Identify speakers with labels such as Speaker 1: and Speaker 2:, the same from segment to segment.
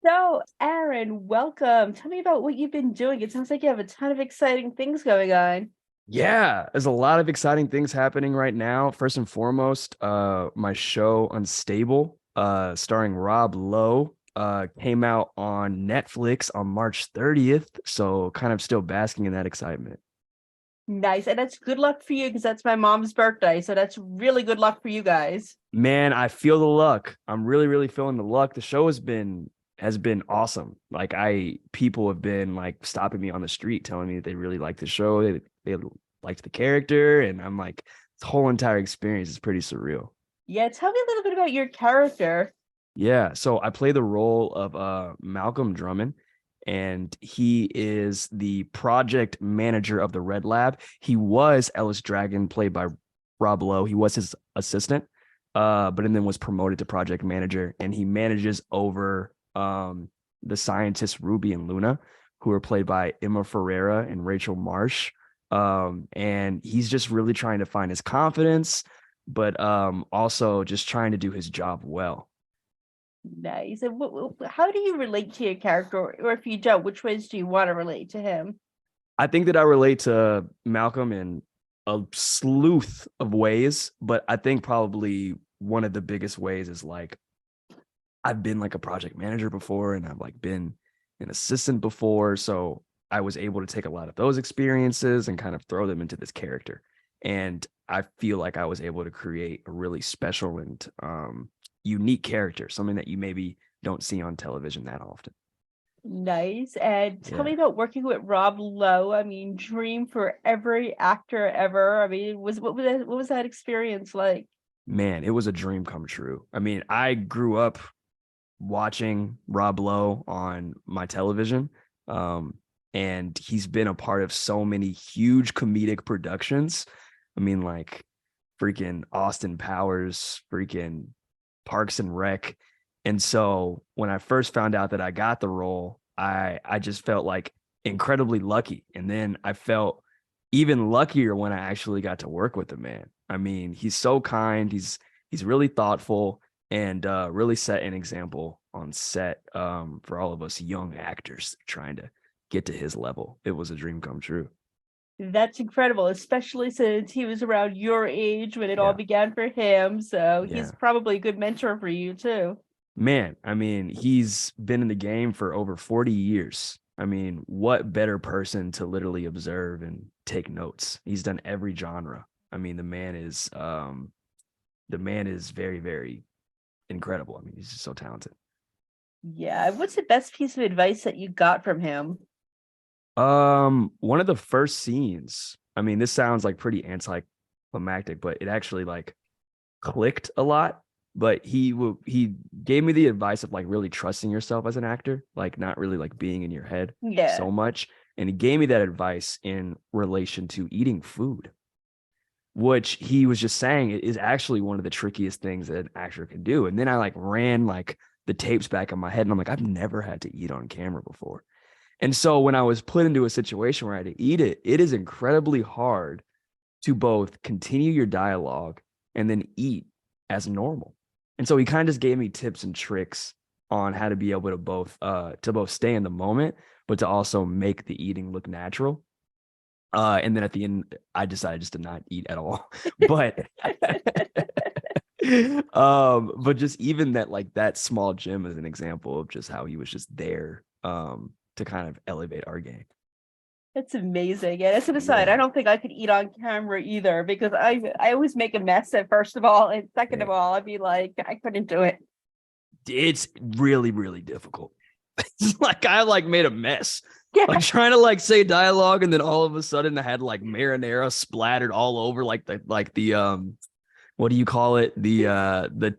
Speaker 1: So, Aaron, welcome. Tell me about what you've been doing. It sounds like you have a ton of exciting things going on.
Speaker 2: Yeah, there's a lot of exciting things happening right now. First and foremost, my show Unstable, starring Rob Lowe, came out on Netflix on March 30th. So kind of still basking in that excitement.
Speaker 1: Nice. And that's good luck for you because that's my mom's birthday. So that's really good luck for you guys.
Speaker 2: Man, I feel the luck. I'm really, really feeling the luck. The show has been awesome. Like people have been like stopping me on the street telling me that they really like the show. They liked the character, and I'm like, the whole entire experience is pretty surreal.
Speaker 1: Yeah, tell me a little bit about your character.
Speaker 2: Yeah, so I play the role of Malcolm Drummond, and he is the project manager of the Red Lab. He was Ellis Dragon, played by Rob Lowe. He was his assistant, but and then was promoted to project manager, and he manages over the scientists Ruby and Luna, who are played by Emma Ferreira and Rachel Marsh. And he's just really trying to find his confidence, but also just trying to do his job well.
Speaker 1: Nice. And how do you relate to your character? Or if you don't, which ways do you want to relate to him?
Speaker 2: I think that I relate to Malcolm in a sleuth of ways, but I think probably one of the biggest ways is like I've been like a project manager before, and I've like been an assistant before. So I was able to take a lot of those experiences and kind of throw them into this character. And I feel like I was able to create a really special and unique character, something that you maybe don't see on television that often.
Speaker 1: Nice. And tell
Speaker 2: Yeah.
Speaker 1: me about working with Rob Lowe. I mean, dream for every actor ever. I mean, what was that experience like?
Speaker 2: Man, it was a dream come true. I mean, I grew up watching Rob Lowe on my television. Um, and he's been a part of so many huge comedic productions. I mean, like freaking Austin Powers, freaking Parks and Rec. And so when I first found out that I got the role, I just felt like incredibly lucky. And then I felt even luckier when I actually got to work with the man. I mean, he's so kind. He's really thoughtful, and really set an example on set for all of us young actors trying to get to his level. It was a dream come true.
Speaker 1: That's incredible, especially since he was around your age when it all
Speaker 2: Yeah.
Speaker 1: began for him. So he's
Speaker 2: Yeah.
Speaker 1: probably a good mentor for you too.
Speaker 2: Man, I mean, he's been in the game for over 40 years. I mean, what better person to literally observe and take notes? He's done every genre. I mean, the man is very, very incredible. I mean, he's just so talented.
Speaker 1: Yeah. What's the best piece of advice that you got from him?
Speaker 2: One of the first scenes, I mean, this sounds like pretty anticlimactic, but it actually like clicked a lot. But he gave me the advice of like really trusting yourself as an actor, like not really like being in your head
Speaker 1: Yeah.
Speaker 2: so much. And he gave me that advice in relation to eating food, which he was just saying is actually one of the trickiest things that an actor can do. And then I like ran like the tapes back in my head, and I'm like, I've never had to eat on camera before. And so when I was put into a situation where I had to eat it, it is incredibly hard to both continue your dialogue and then eat as normal. And so he kind of just gave me tips and tricks on how to be able to both stay in the moment, but to also make the eating look natural. And then at the end, I decided just to not eat at all. But but just even that, like that small gym is an example of just how he was just there to kind of elevate our game.
Speaker 1: That's amazing. And as an aside, I
Speaker 2: Yeah.
Speaker 1: don't think I could eat on camera either because I always make a mess at first of all, and second of
Speaker 2: Yeah.
Speaker 1: all, I'd be like, I couldn't do it.
Speaker 2: It's really, really difficult. It's like I like made a mess.
Speaker 1: Yeah.
Speaker 2: Like trying to like say dialogue, and then all of a sudden I had like marinara splattered all over like the what do you call it? The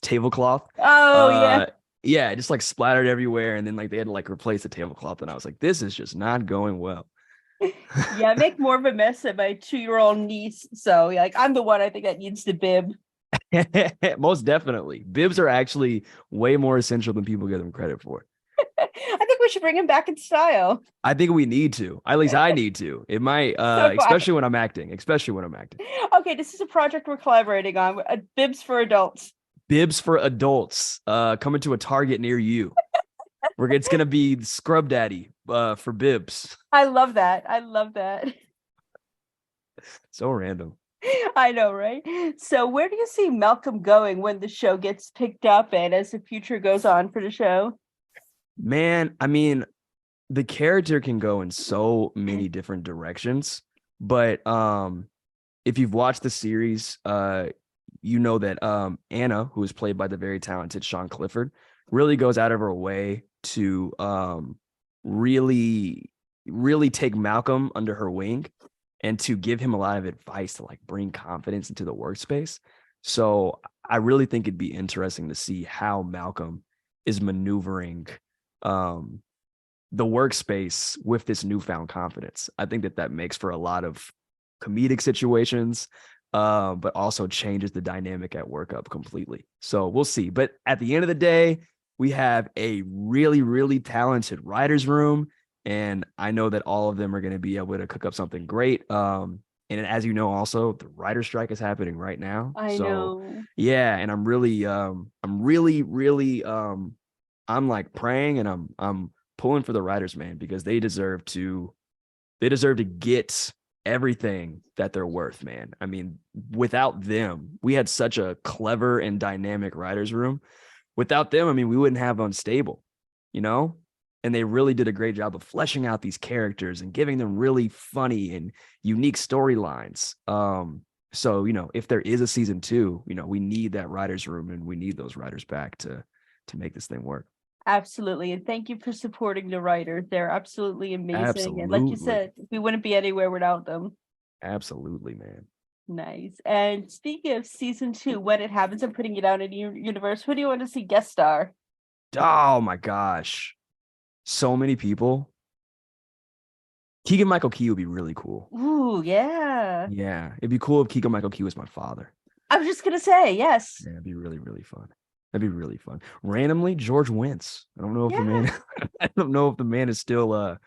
Speaker 2: tablecloth.
Speaker 1: Oh yeah.
Speaker 2: Uh yeah, just like splattered everywhere, and then like they had to like replace the tablecloth, and I was like, this is just not going well.
Speaker 1: Yeah, I make more of a mess than my 2-year-old niece. So yeah, like I'm the one I think that needs the bib.
Speaker 2: Most definitely. Bibs are actually way more essential than people give them credit for.
Speaker 1: I think we should bring him back in style.
Speaker 2: I think we need to. At least I need to. It might,
Speaker 1: So do I.
Speaker 2: especially when I'm acting. Especially when I'm acting.
Speaker 1: Okay, this is a project we're collaborating on. Bibs for adults.
Speaker 2: Bibs for adults, coming to a Target near you. Where it's gonna be Scrub Daddy for Bibs.
Speaker 1: I love that. I love that.
Speaker 2: So random.
Speaker 1: I know, right? So where do you see Malcolm going when the show gets picked up and as the future goes on for the show?
Speaker 2: Man, I mean, the character can go in so many different directions, but if you've watched the series, you know that Anna, who is played by the very talented Sean Clifford, really goes out of her way to really, really take Malcolm under her wing and to give him a lot of advice to like bring confidence into the workspace. So I really think it'd be interesting to see how Malcolm is maneuvering um, the workspace with this newfound confidence. I think that that makes for a lot of comedic situations, but also changes the dynamic at work up completely. So we'll see. But at the end of the day, we have a really, really talented writer's room. And I know that all of them are going to be able to cook up something great. And as you know, also the writer strike is happening right now.
Speaker 1: I
Speaker 2: So
Speaker 1: know.
Speaker 2: yeah, and I'm really, really, I'm like praying and I'm pulling for the writers, man, because they deserve to get everything that they're worth, man. I mean, without them, we had such a clever and dynamic writers room. Without them, I mean, we wouldn't have Unstable, you know? And they really did a great job of fleshing out these characters and giving them really funny and unique storylines. So, you know, if there is a season 2, you know, we need that writers room and we need those writers back to make this thing work.
Speaker 1: Absolutely. And thank you for supporting the writers. They're absolutely amazing. And like you
Speaker 2: Absolutely.
Speaker 1: said, we wouldn't be anywhere without them.
Speaker 2: Absolutely, man.
Speaker 1: Nice. And speaking of season 2, when it happens, I'm putting it out in your universe. Who do you want to see guest star?
Speaker 2: Oh my gosh. So many people. Keegan Michael Key would be really cool.
Speaker 1: Ooh, yeah.
Speaker 2: Yeah. It'd be cool if Keegan Michael Key was my father.
Speaker 1: I was just gonna say, yes.
Speaker 2: Yeah, it'd be really, really fun. That'd be really fun. Randomly, George Wentz. I don't know if the
Speaker 1: Yeah.
Speaker 2: man I don't know if the man is still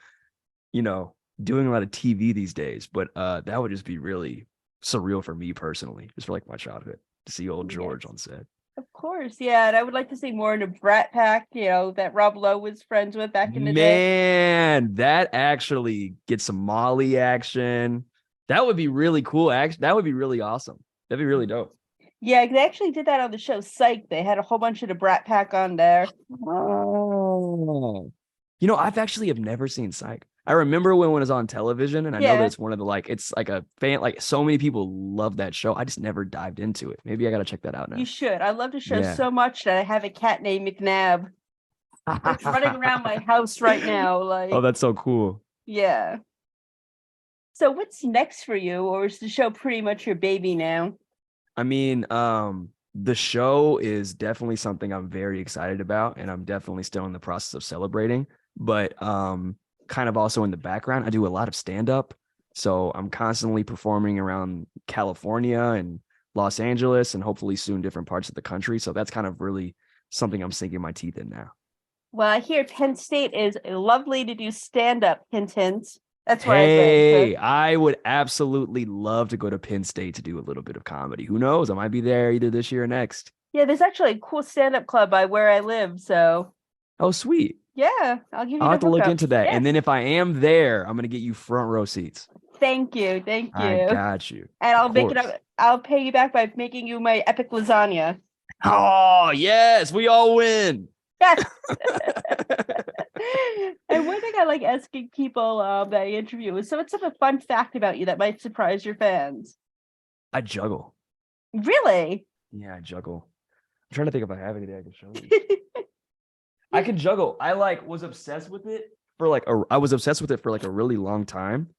Speaker 2: you know, doing a lot of TV these days, but that would just be really surreal for me personally, just for like my childhood to see old
Speaker 1: Yes.
Speaker 2: George on set.
Speaker 1: Of course, yeah. And I would like to see more in a Brat Pack, that Rob Lowe was friends with back in the day.
Speaker 2: Man, that actually gets some Molly action. That would be really cool. Actually, that would be really awesome. That'd be really dope.
Speaker 1: Yeah, they actually did that on the show Psych. They had a whole bunch of the Brat Pack on there.
Speaker 2: Oh. You know, I've actually have never seen Psych. I remember when it was on television, and I know that
Speaker 1: Yeah,
Speaker 2: it's one of the like it's like a fan, like so many people love that show. I just never dived into it. Maybe I gotta check that out
Speaker 1: you
Speaker 2: now.
Speaker 1: should. I love the show
Speaker 2: Yeah.
Speaker 1: so much that I have a cat named McNabb that's running around my house right now.
Speaker 2: Oh,
Speaker 1: Like,
Speaker 2: that's so cool.
Speaker 1: yeah. So what's next for you, or is the show pretty much your baby now?
Speaker 2: I mean, the show is definitely something I'm very excited about, and I'm definitely still in the process of celebrating. But kind of also in the background, I do a lot of stand up, so I'm constantly performing around California and Los Angeles, and hopefully soon different parts of the country. So that's kind of really something I'm sinking my teeth in now.
Speaker 1: Well, I hear Penn State is lovely to do stand up, hint, hint. That's where I've been. So
Speaker 2: Hey, I would absolutely love to go to Penn State to do a little bit of comedy. Who knows? I might be there either this year or next.
Speaker 1: yeah, there's actually a cool stand up club by where I live. So
Speaker 2: Oh, sweet.
Speaker 1: yeah, I'll give you
Speaker 2: I'll
Speaker 1: the
Speaker 2: have to look
Speaker 1: hookup.
Speaker 2: into that. And
Speaker 1: Yes.
Speaker 2: then if I am there, I'm going to get you front row seats.
Speaker 1: Thank you. Thank
Speaker 2: I
Speaker 1: you.
Speaker 2: got you.
Speaker 1: And
Speaker 2: Of
Speaker 1: I'll make it
Speaker 2: course.
Speaker 1: up. I'll pay you back by making you my epic lasagna.
Speaker 2: Oh, yes. We all win.
Speaker 1: Yes. And one thing I like asking people that I interview is, so what's some fun fact about you that might surprise your fans?
Speaker 2: I juggle.
Speaker 1: Really?
Speaker 2: Yeah, I juggle. I'm trying to think if I have anything I can show you. I can juggle. I like was obsessed with it for like I was obsessed with it for like a really long time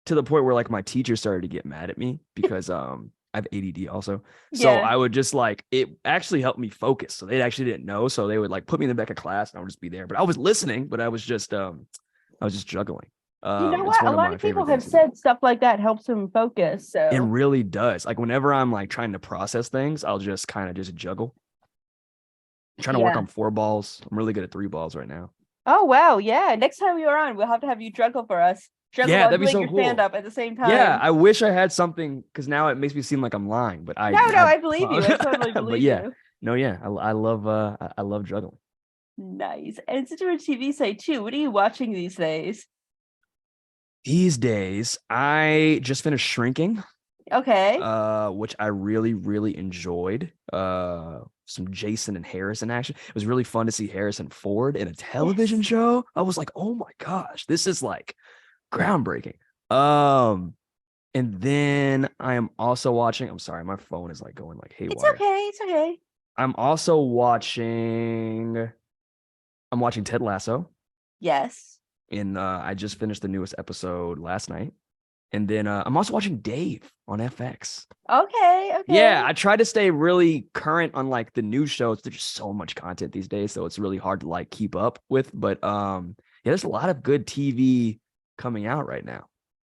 Speaker 2: to the point where like my teacher started to get mad at me because I have ADD also. So
Speaker 1: Yeah.
Speaker 2: I would just like it actually helped me focus. So they actually didn't know. So they would like put me in the back of class and I would just be there. But I was listening, but I was just juggling.
Speaker 1: You know
Speaker 2: It's
Speaker 1: what? A
Speaker 2: one of
Speaker 1: lot
Speaker 2: my
Speaker 1: of people
Speaker 2: favorite
Speaker 1: have
Speaker 2: things to do.
Speaker 1: said stuff like that helps them focus.
Speaker 2: It
Speaker 1: So
Speaker 2: really does. Like whenever I'm like trying to process things, I'll just kind of just juggle. I'm trying to work
Speaker 1: yeah.
Speaker 2: on 4 balls. I'm really good at 3 balls right now.
Speaker 1: Oh wow, yeah. Next time you're on, we'll have to have you juggle for us. Juggle
Speaker 2: Yeah,
Speaker 1: while
Speaker 2: that'd be
Speaker 1: doing
Speaker 2: so
Speaker 1: your stand
Speaker 2: cool.
Speaker 1: up at the same
Speaker 2: Yeah,
Speaker 1: time.
Speaker 2: I wish I had something because now it makes me seem like I'm lying, but
Speaker 1: No, no, I believe you. I totally
Speaker 2: but
Speaker 1: believe
Speaker 2: yeah,
Speaker 1: you.
Speaker 2: no, yeah, I love I love juggling.
Speaker 1: Nice. And since you're a TV site too, what are you watching these days?
Speaker 2: These days, I just finished Shrinking,
Speaker 1: Okay.
Speaker 2: which I really, really enjoyed. Some Jason and Harrison action. It was really fun to see Harrison Ford in a television
Speaker 1: Yes.
Speaker 2: show. I was like, oh my gosh, this is like groundbreaking. Um, and then I am also watching. I'm sorry, my phone is like going like
Speaker 1: It's
Speaker 2: haywire.
Speaker 1: okay. It's okay.
Speaker 2: I'm also watching. I'm watching Ted Lasso,
Speaker 1: Yes.
Speaker 2: and I just finished the newest episode last night. And then I'm also watching Dave on FX.
Speaker 1: Okay.
Speaker 2: Yeah,
Speaker 1: Okay.
Speaker 2: I try to stay really current on like the new shows. There's just so much content these days, so it's really hard to like keep up with. But yeah, there's a lot of good TV coming out right now.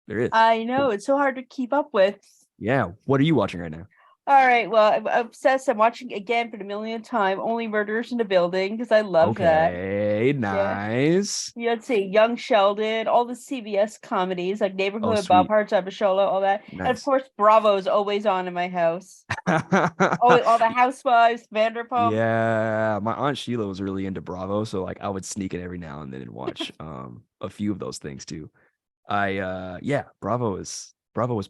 Speaker 2: There is.
Speaker 1: I know it's so hard to keep up with.
Speaker 2: Yeah. What are you watching right now?
Speaker 1: All right. Well, I'm obsessed. I'm watching again for the millionth time. Only Murders in the Building because I love that.
Speaker 2: Okay,
Speaker 1: Yeah.
Speaker 2: nice.
Speaker 1: Yeah, let's see, Young Sheldon, all the CBS comedies like
Speaker 2: Oh,
Speaker 1: Neighborhood, Bob
Speaker 2: sweet.
Speaker 1: Hearts, Abishola, all that, and of
Speaker 2: Nice.
Speaker 1: course Bravo is always on in my house. Oh, all the Housewives, Vanderpump.
Speaker 2: Yeah, my aunt Sheila was really into Bravo, so like I would sneak in every now and then and watch a few of those things too. Yeah, Bravo is Bravo.
Speaker 1: Yes,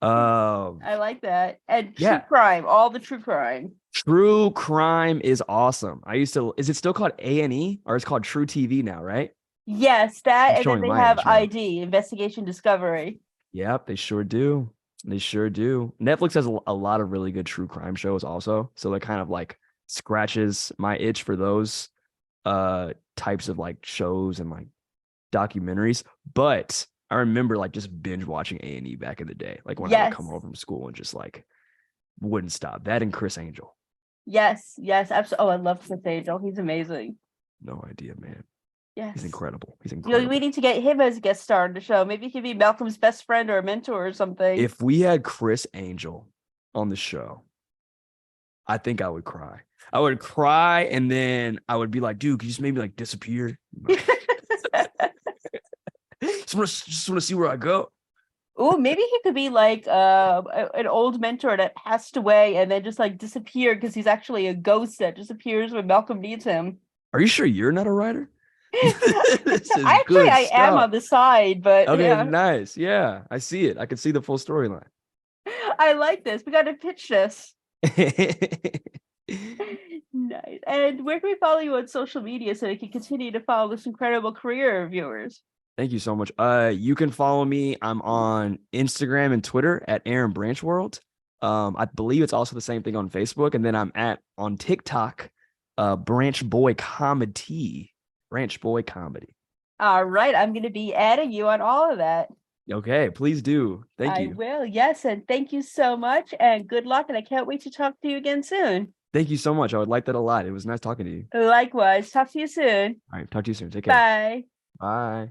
Speaker 2: Um
Speaker 1: I like that. And true
Speaker 2: yeah,
Speaker 1: crime, all the true crime.
Speaker 2: True Crime is awesome. I used to Is it still called A&E or it's called True TV now, right?
Speaker 1: Yes, that,
Speaker 2: I'm
Speaker 1: and then
Speaker 2: showing
Speaker 1: they
Speaker 2: my
Speaker 1: have
Speaker 2: age now.
Speaker 1: ID, Investigation Discovery.
Speaker 2: Yep, they sure do. They sure do. Netflix has a lot of really good true crime shows also. So that kind of like scratches my itch for those types of like shows and like documentaries. But I remember like just binge watching A&E back in the day, like when I would come
Speaker 1: Yes,
Speaker 2: home from school and just like wouldn't stop. That and Chris Angel.
Speaker 1: yes, yes, absolutely. Oh, I love Chris Angel. He's amazing.
Speaker 2: No idea, man. He's
Speaker 1: Yes.
Speaker 2: incredible. He's
Speaker 1: You know, we
Speaker 2: incredible.
Speaker 1: need to get him as a guest star on the show. Maybe he could be Malcolm's best friend or a mentor or something.
Speaker 2: If we had Chris Angel on the show, I think I would cry. I would cry and then I would be like, dude, could you just maybe like disappear? Just want to see where I go.
Speaker 1: Oh, maybe he could be like an old mentor that passed away and then just like disappeared because he's actually a ghost that disappears when Malcolm needs him.
Speaker 2: Are you sure you're not a writer? This is
Speaker 1: Actually,
Speaker 2: good
Speaker 1: I am
Speaker 2: stuff.
Speaker 1: on the side, but
Speaker 2: Okay,
Speaker 1: yeah,
Speaker 2: nice. Yeah, I see it. I can see the full storyline.
Speaker 1: I like this. We got to pitch this. Nice. And where can we follow you on social media so we can continue to follow this incredible career of yours?
Speaker 2: Thank you so much. You can follow me. I'm on Instagram and Twitter at Aaron Branchworld. I believe it's also the same thing on Facebook. And then I'm at on TikTok, Branch Boy Comedy. Branch Boy Comedy.
Speaker 1: All right, I'm going to be adding you on all of that.
Speaker 2: Okay, please do. Thank
Speaker 1: I
Speaker 2: you.
Speaker 1: will. Yes, and thank you so much and good luck and I can't wait to talk to you again soon.
Speaker 2: Thank you so much. I would like that a lot. It was nice talking to you.
Speaker 1: Likewise. Talk to you soon.
Speaker 2: All right, talk to you soon. Take care.
Speaker 1: Bye.
Speaker 2: Bye.